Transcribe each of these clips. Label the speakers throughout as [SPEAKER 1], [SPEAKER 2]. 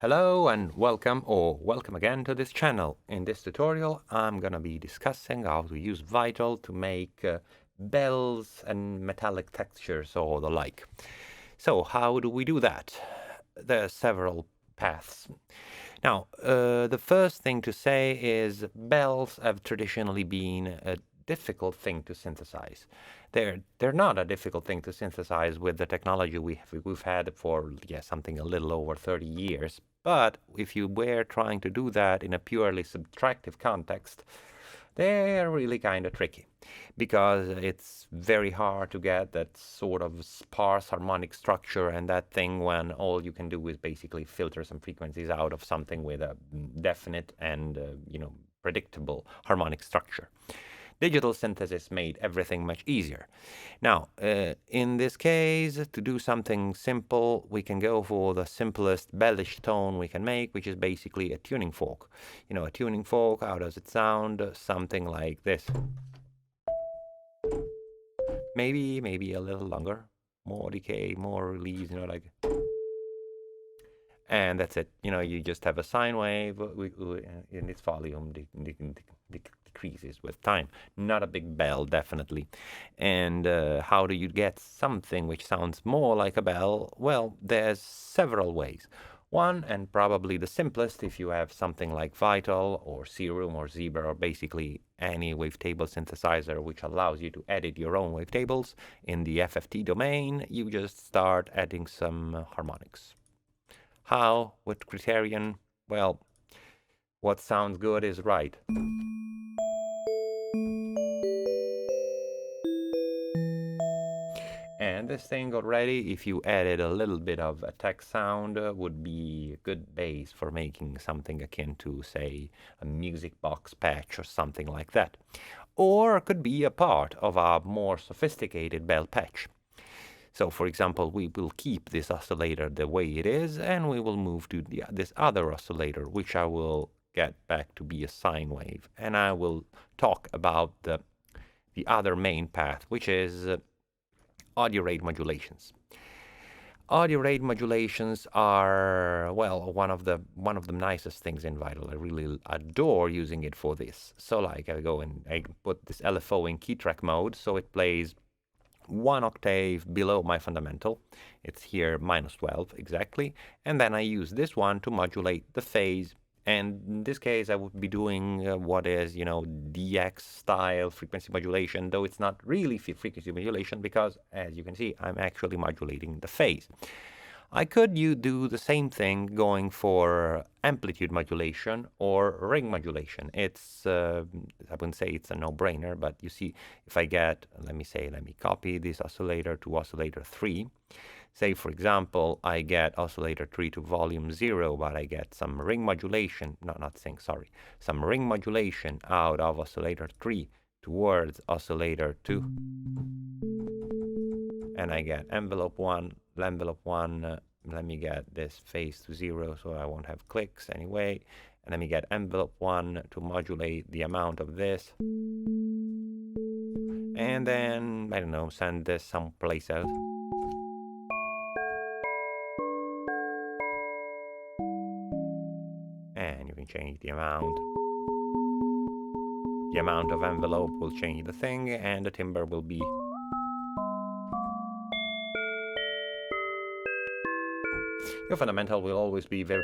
[SPEAKER 1] Hello and welcome again to this channel. In this tutorial I'm gonna be discussing how to use Vital to make bells and metallic textures or the like. So how do we do that? There are several paths. Now, the first thing to say is bells have traditionally been a difficult thing to synthesize. They're not a difficult thing to synthesize with the technology we've had for something a little over 30 years. But if you were trying to do that in a purely subtractive context, they're really kind of tricky because it's very hard to get that sort of sparse harmonic structure and that thing when all you can do is basically filter some frequencies out of something with a definite and predictable harmonic structure. Digital synthesis made everything much easier. Now, in this case, to do something simple, we can go for the simplest bellish tone we can make, which is basically a tuning fork. A tuning fork, how does it sound? Something like this. Maybe a little longer, more decay, more release, like. And that's it. You just have a sine wave in its volume decreases with time. Not a big bell, definitely. And how do you get something which sounds more like a bell? Well, there's several ways. One, and probably the simplest, if you have something like Vital or Serum or Zebra or basically any wavetable synthesizer which allows you to edit your own wavetables in the FFT domain, you just start adding some harmonics. How? What criterion? Well, what sounds good is right. And this thing already, if you added a little bit of a text sound, would be a good base for making something akin to, say, a music box patch or something like that. Or it could be a part of a more sophisticated bell patch. So, for example, we will keep this oscillator the way it is, and we will move to this other oscillator, which I will get back to be a sine wave. And I will talk about the other main path, which is audio rate modulations. Audio rate modulations are, well, one of the nicest things in Vital. I really adore using it for this. So, like, I go and I put this LFO in key track mode, so it plays 1 octave below my fundamental. It's here -12 exactly. And then I use this one to modulate the phase. And in this case, I would be doing what is, DX style frequency modulation, though it's not really frequency modulation because, as you can see, I'm actually modulating the phase. I could do the same thing going for amplitude modulation or ring modulation. It's, I wouldn't say it's a no-brainer, but you see, if I get, let me copy this oscillator to oscillator 3. Say, for example, I get oscillator 3 to volume 0, but I get some ring modulation, some ring modulation out of oscillator 3 towards oscillator 2. And I get envelope 1, let me get this phase to 0 so I won't have clicks anyway. And let me get envelope 1 to modulate the amount of this. And then, I don't know, send this someplace else. And you can change the amount. The amount of envelope will change the thing, and the timbre will be your fundamental will always be very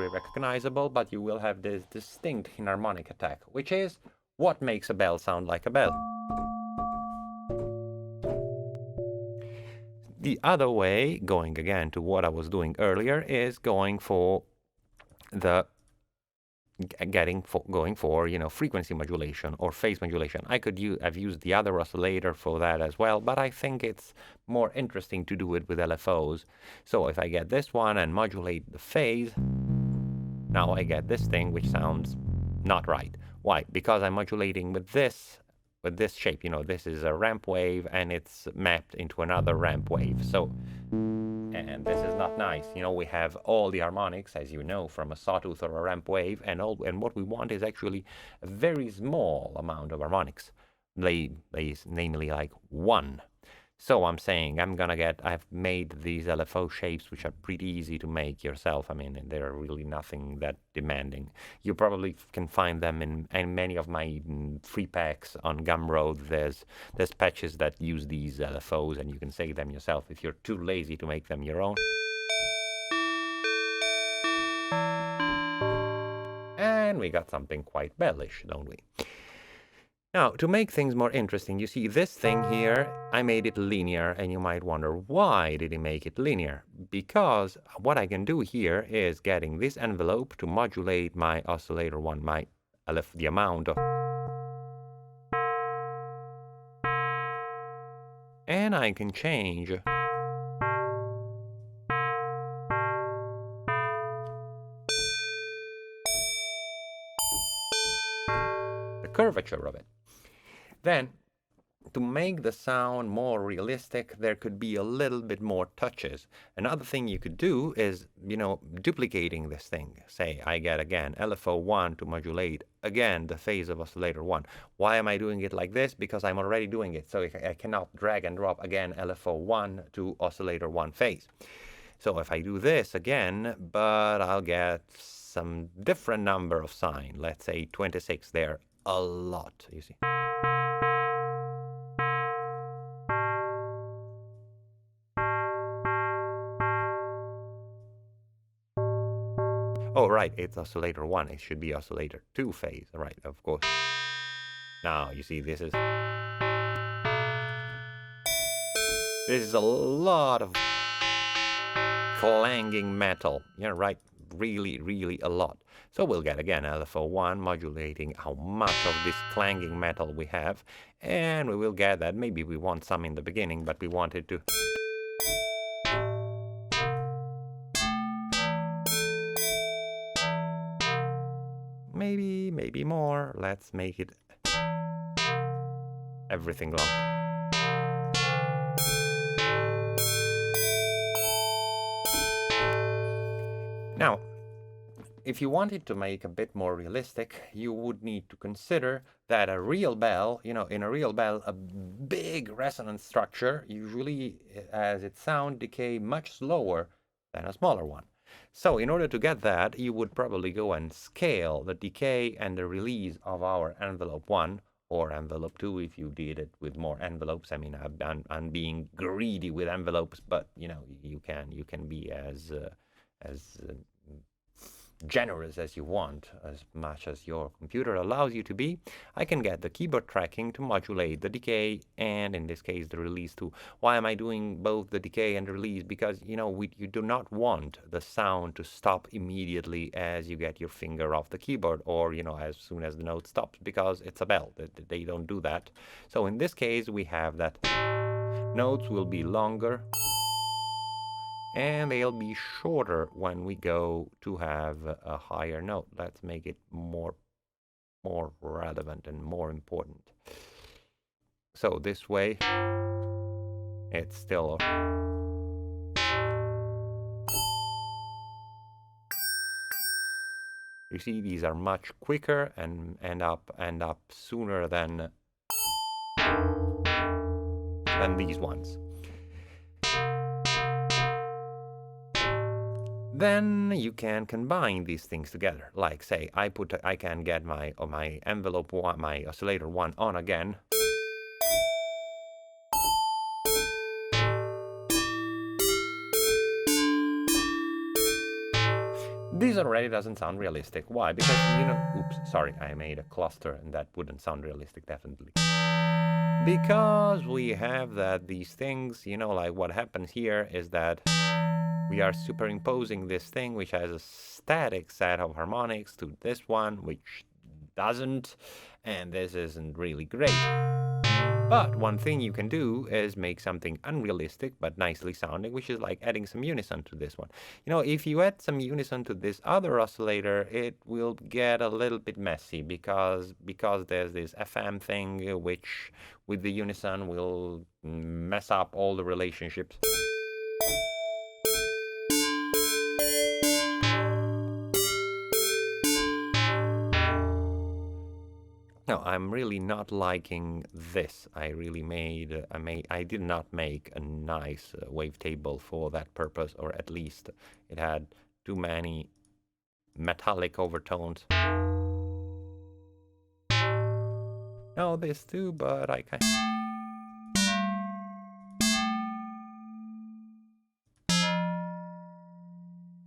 [SPEAKER 1] recognizable, but you will have this distinct enharmonic attack, which is what makes a bell sound like a bell. The other way, going again to what I was doing earlier, is going for frequency modulation or phase modulation. I've used the other oscillator for that as well, but I think it's more interesting to do it with LFOs. So if I get this one and modulate the phase, now I get this thing which sounds not right. Why? Because I'm modulating with this shape. This is a ramp wave and it's mapped into another ramp wave. So, and this is not nice. We have all the harmonics, as you know, from a sawtooth or a ramp wave, and what we want is actually a very small amount of harmonics, namely like 1. So I'm saying I've made these LFO shapes, which are pretty easy to make yourself. I mean, they're really nothing that demanding. You probably can find them in many of my free packs on Gumroad. There's patches that use these LFOs, and you can say them yourself if you're too lazy to make them your own. And we got something quite bellish, don't we? Now, to make things more interesting, you see this thing here, I made it linear, and you might wonder, why did he make it linear? Because what I can do here is getting this envelope to modulate my oscillator one, the amount of... And I can change the curvature of it. Then, to make the sound more realistic, there could be a little bit more touches. Another thing you could do is, duplicating this thing. Say I get again LFO1 to modulate again the phase of oscillator 1. Why am I doing it like this? Because I'm already doing it. So I cannot drag and drop again LFO1 to oscillator 1 phase. So if I do this again, but I'll get some different number of sine, let's say 26 there, a lot, you see. Oh, right, it's oscillator 1. It should be oscillator 2 phase. Right, of course. Now, you see, this is a lot of clanging metal. Yeah, right, really, really a lot. So we'll get, again, LFO1 modulating how much of this clanging metal we have. And we will get that. Maybe we want some in the beginning, but we want it to... Maybe more. Let's make it everything long. Now, if you wanted to make a bit more realistic, you would need to consider that a real bell, in a real bell, a big resonance structure usually has its sound decay much slower than a smaller one. So in order to get that, you would probably go and scale the decay and the release of our envelope 1 or envelope 2 if you did it with more envelopes. I mean, I'm being greedy with envelopes, but you can be as generous as you want, as much as your computer allows you to be. I can get the keyboard tracking to modulate the decay and, in this case, the release too. Why am I doing both the decay and the release? Because you do not want the sound to stop immediately as you get your finger off the keyboard, or as soon as the note stops, because it's a bell. They don't do that. So in this case, we have that notes will be longer and they'll be shorter when we go to have a higher note. Let's make it more relevant and more important. So this way, it's still... You see, these are much quicker and end up sooner than these ones. Then you can combine these things together. Like, say, I can get my envelope 1, my oscillator 1 on again. This already doesn't sound realistic. Why? Because, oops, sorry, I made a cluster and that wouldn't sound realistic, definitely. Because we have these things, like what happens here is that we are superimposing this thing which has a static set of harmonics to this one which doesn't, and this isn't really great. But one thing you can do is make something unrealistic but nicely sounding, which is like adding some unison to this one. If you add some unison to this other oscillator, it will get a little bit messy because there's this FM thing which with the unison will mess up all the relationships. Now, I'm really not liking this. I did not make a nice wavetable for that purpose, or at least it had too many metallic overtones. No, this too, but I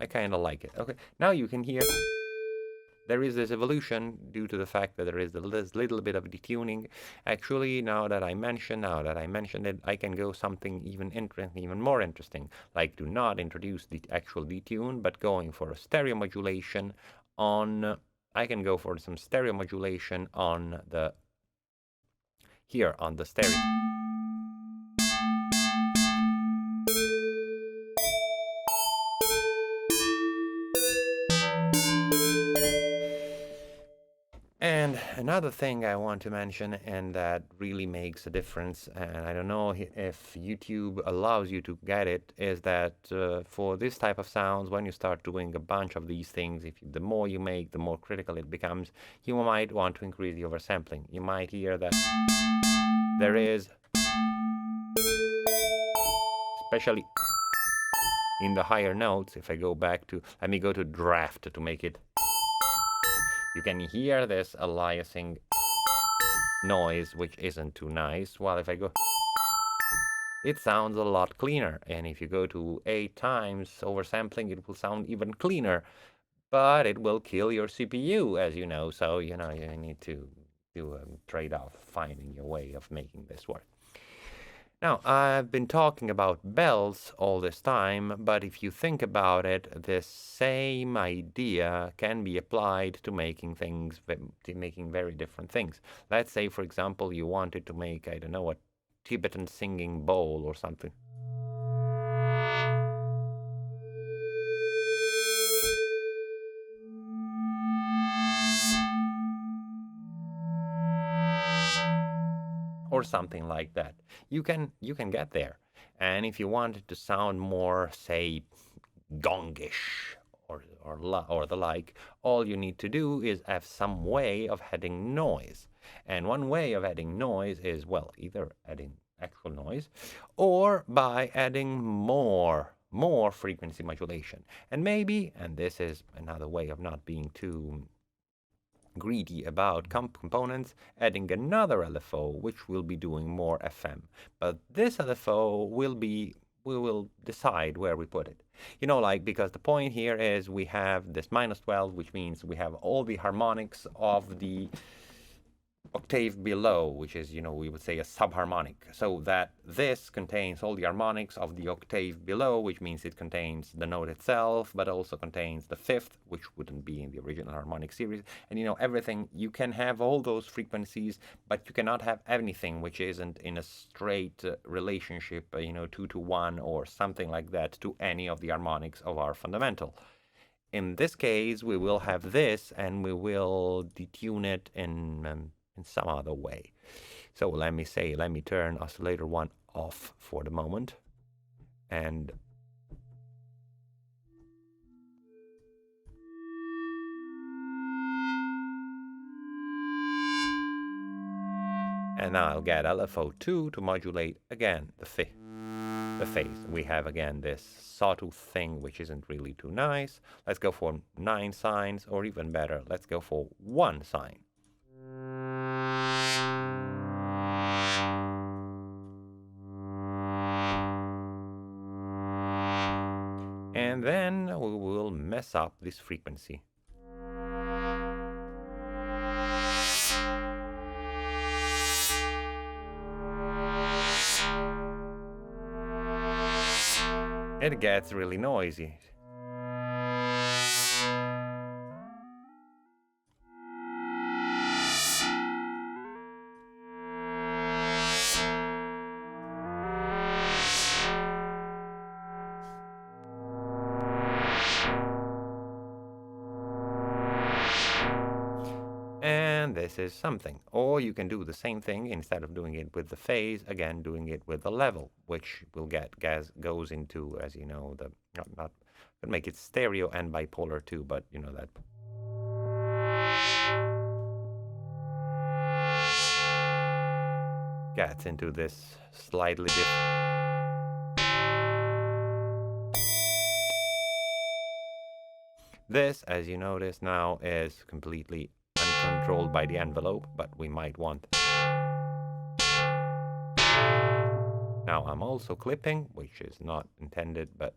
[SPEAKER 1] kind of like it. Okay, now you can hear there is this evolution due to the fact that there is this little bit of detuning. Actually, now that I mentioned it, I can go something even more interesting, like to not introduce the actual detune, but going for a stereo modulation on. I can go for some stereo modulation on the here on the stereo. And another thing I want to mention, and that really makes a difference, and I don't know if YouTube allows you to get it, is that for this type of sounds, when you start doing a bunch of these things, the more you make, the more critical it becomes, you might want to increase the oversampling. You might hear that there is, especially in the higher notes, if I go back to, let me go to draft to make it. You can hear this aliasing noise, which isn't too nice. While if I go, it sounds a lot cleaner. And if you go to 8 times oversampling, it will sound even cleaner. But it will kill your CPU, as you know. So, you need to do a trade-off, finding your way of making this work. Now, I've been talking about bells all this time, but if you think about it, this same idea can be applied to making very different things. Let's say, for example, you wanted to make, I don't know, a Tibetan singing bowl or something. Or something like that. You can get there. And if you want it to sound more, say, gongish or the like, all you need to do is have some way of adding noise. And one way of adding noise is, well, either adding actual noise or by adding more frequency modulation. And maybe, and this is another way of not being too greedy about components, adding another LFO which will be doing more FM. But this LFO we will decide where we put it. Because the point here is we have this -12, which means we have all the harmonics of the octave below, which is, we would say a subharmonic. So that this contains all the harmonics of the octave below, which means it contains the note itself, but also contains the fifth, which wouldn't be in the original harmonic series. And, everything, you can have all those frequencies, but you cannot have anything which isn't in a straight relationship, 2 to 1 or something like that to any of the harmonics of our fundamental. In this case, we will have this, and we will detune it in some other way. So let me turn oscillator 1 off for the moment. And now I'll get LFO2 to modulate again the phase. We have again this sawtooth thing, which isn't really too nice. Let's go for 9 sines, or even better, let's go for 1 sine. And then we will mess up this frequency. It gets really noisy. And this is something. Or you can do the same thing, instead of doing it with the phase, again doing it with the level, which will goes into, as you know, the not could make it stereo and bipolar too, but that. gets into this slightly different. This, as you notice now, is completely uncontrolled by the envelope, but we might want. Now I'm also clipping, which is not intended, but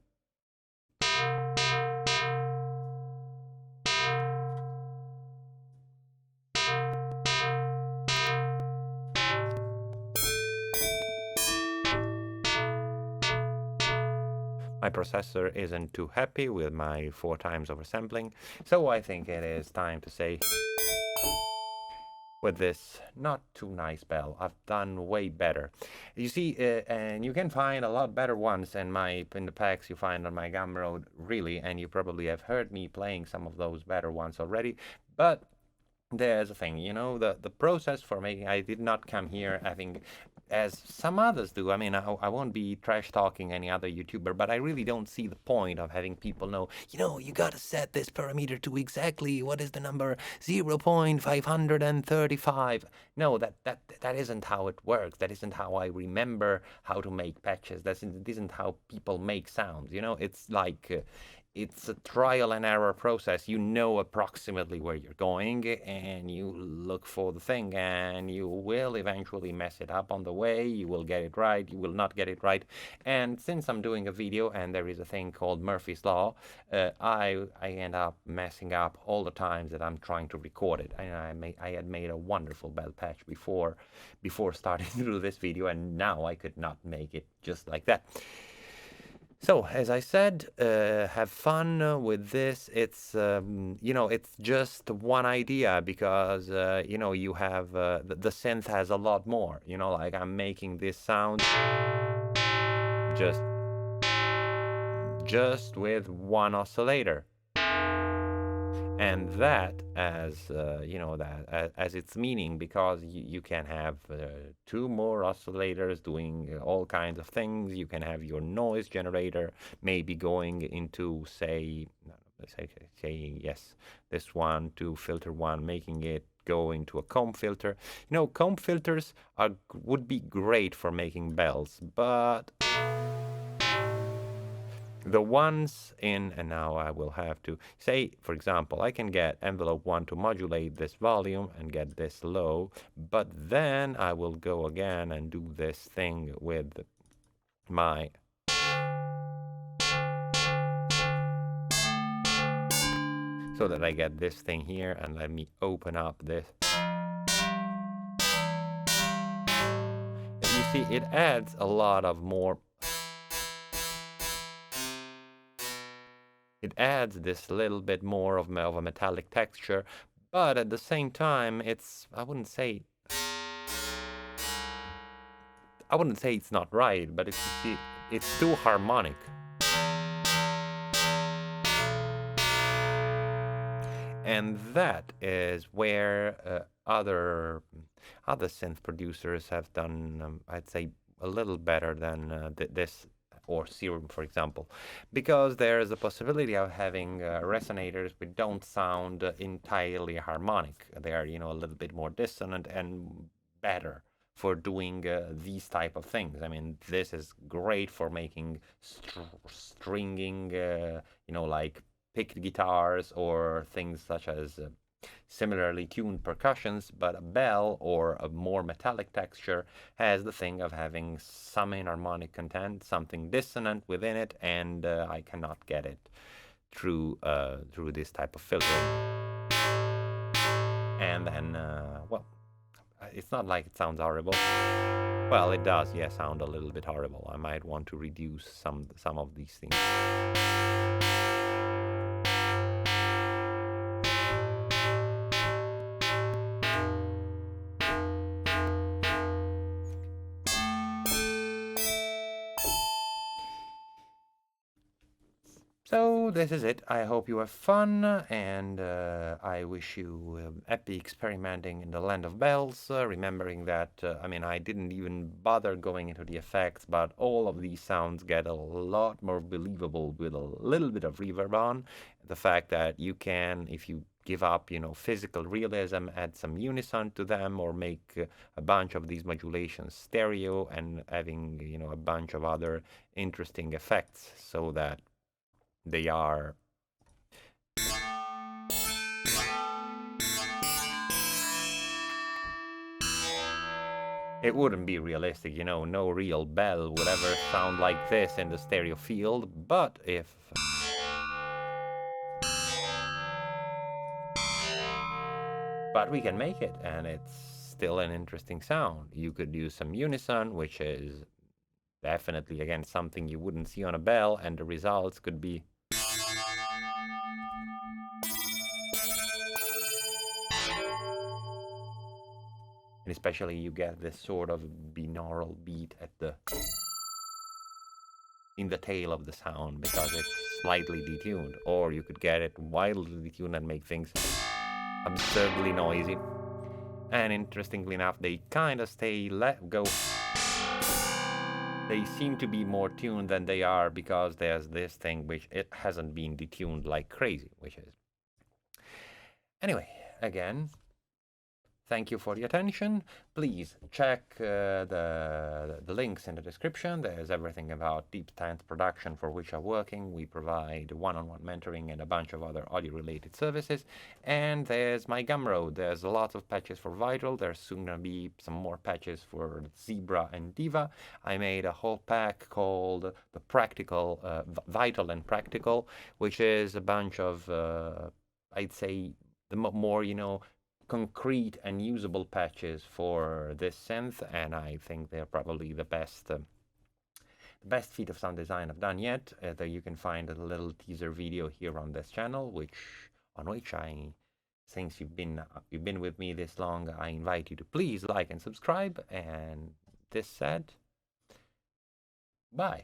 [SPEAKER 1] my processor isn't too happy with my 4 times oversampling, so I think it is time to say, with this not too nice bell, I've done way better. You see, and you can find a lot better ones in the packs you find on my Gumroad, really, and you probably have heard me playing some of those better ones already, but there's a thing, you know, the process for making, I did not come here having, as some others do. I mean, I won't be trash talking any other YouTuber, but I really don't see the point of having people know, you know, you gotta set this parameter to exactly what is the number 0.535. No, that isn't how it works. That isn't how I remember how to make patches. That isn't how people make sounds. You know, it's like it's a trial and error process. You know approximately where you're going and you look for the thing, and you will eventually mess it up on the way. You will get it right, you will not get it right. And since I'm doing a video and there is a thing called Murphy's Law, I end up messing up all the times that I'm trying to record it. And I had made a wonderful bell patch before starting to do this video, and now I could not make it just like that. So, as I said, have fun with this. It's, you know, it's just one idea because, you know, you have, the synth has a lot more, you know, like I'm making this sound just with one oscillator. And that, as you know, that as its meaning, because you can have 2 more oscillators doing all kinds of things. You can have your noise generator maybe going into, say yes, this one to filter 1, making it go into a comb filter. You know, comb filters would be great for making bells, but the ones in, and now I will have to say, for example, I can get envelope 1 to modulate this volume and get this low, but then I will go again and do this thing with my so that I get this thing here, and let me open up this. And you see, it adds a lot of more. It adds this little bit more of a metallic texture, but at the same time, it's, I wouldn't say it's not right, but it's too harmonic. And that is where other synth producers have done, I'd say, a little better than this, or Serum, for example, because there is a possibility of having resonators which don't sound entirely harmonic. They are, you know, a little bit more dissonant and better for doing these type of things. I mean, this is great for making stringing, you know, like picked guitars or things such as similarly tuned percussions, but a bell or a more metallic texture has the thing of having some inharmonic content, something dissonant within it, and I cannot get it through this type of filtering. And then, well, it's not like it sounds horrible. Well, it does, yeah, sound a little bit horrible. I might want to reduce some of these things. So this is it. I hope you have fun, and I wish you happy experimenting in the land of bells, remembering that, I mean, I didn't even bother going into the effects, but all of these sounds get a lot more believable with a little bit of reverb on. The fact that you can, if you give up, physical realism, add some unison to them, or make a bunch of these modulations stereo and having, a bunch of other interesting effects so that they are it wouldn't be realistic, no real bell would ever sound like this in the stereo field, but we can make it, and it's still an interesting sound. You could use some unison, which is definitely, again, something you wouldn't see on a bell, and the results could be and especially you get this sort of binaural beat in the tail of the sound because it's slightly detuned, or you could get it wildly detuned and make things absurdly noisy. And interestingly enough, they kind of they seem to be more tuned than they are because there's this thing which it hasn't been detuned like crazy, which is anyway. Again, thank you for the attention. Please check the links in the description. There's everything about Deep Stance production for which I'm working. We provide one-on-one mentoring and a bunch of other audio-related services. And there's my Gumroad. There's lots of patches for Vital. There's soon going to be some more patches for Zebra and Diva. I made a whole pack called the Practical, Vital and Practical, which is a bunch of, I'd say, the more, concrete and usable patches for this synth, and I think they're probably the best feat of sound design I've done yet. That you can find a little teaser video here on this channel, on which I, since you've been with me this long, I invite you to please like and subscribe. And this said, bye.